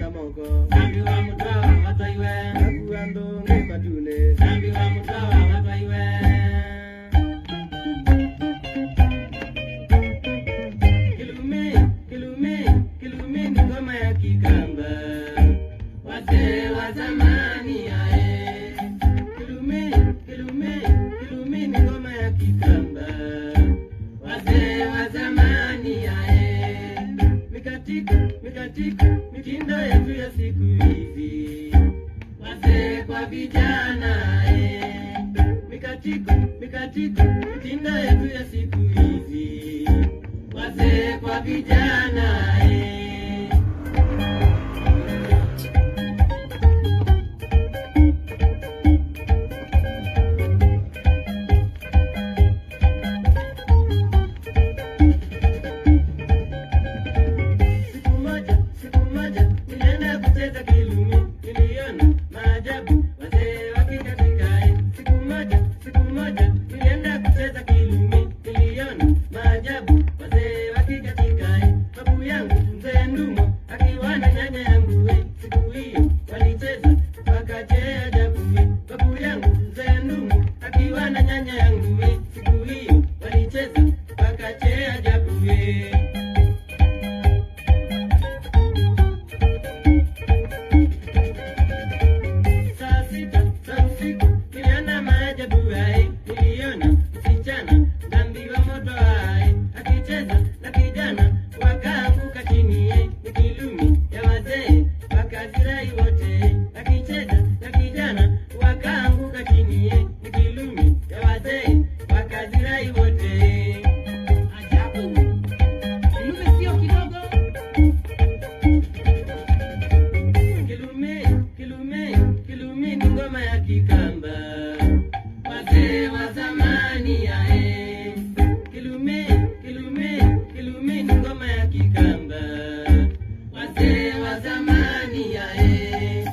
na moko Sambi wa mutawa wataiwe Nakuando nge madune Sambi wa mutawa wataiwe Kilume ni ngoma ya Kikamba Wazee wa zamani yae Kilume ni ngoma ya Kikamba Wazee wa zamani yae Mikatika mitindo yetu ya siku hizi Wazee kwa vijana Mikatika mitindo yetu ya siku hizi Wazee kwa vijana Siku moja nilienda kucheza Kilumi, niliona maajabu wazee wakikatika. Siku moja nilienda kucheza Kilumi, niliona maajabu wazee wakikatika. Babu yangu mzee Ndumo akiwa na nyanya yangu siku hiyo walicheza wakachea ajabu. Babu yangu mzee Ndumo akiwa na nyanya yangu siku hiyo walicheza wakachea ajabu. Niliona msichana ndambiwa moto akicheza na kijana wakaanguka chini. Ni Kilumi ya wazee wakazirai wote akicheza na kijana wakaanguka chini. Ni Kilumi ya wazee wakazirai wote. Ajabu, Kilumi sio kidogo. Kilumi ni ngoma ya Kikamba Wazee wa zamani yae Kilume ni ngoma ya Kikamba Wazee wa zamani yae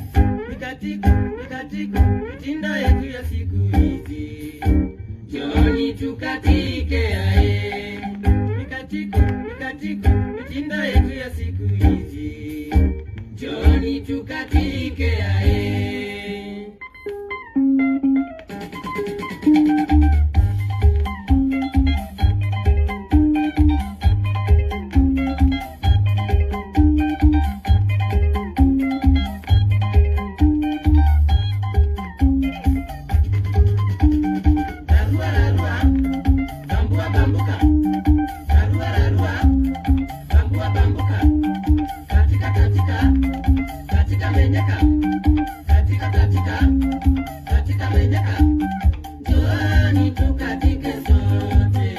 Mikatika mitindo yetu ya siku hizi Joni tukatike yae Mikatika mitindo yetu ya siku hizi Joni tukatike yae Katika menyaka Joani tukatike sote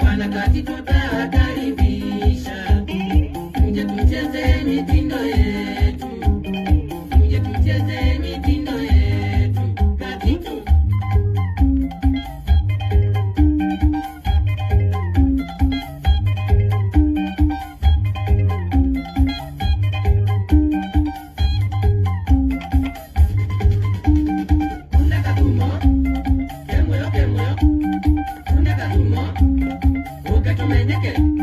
Wanakati tutawakaribisha Tuje tucheze mitindo yetu Katitu Kemoyo, Kemoyo, Kemoyo, Kemoyo,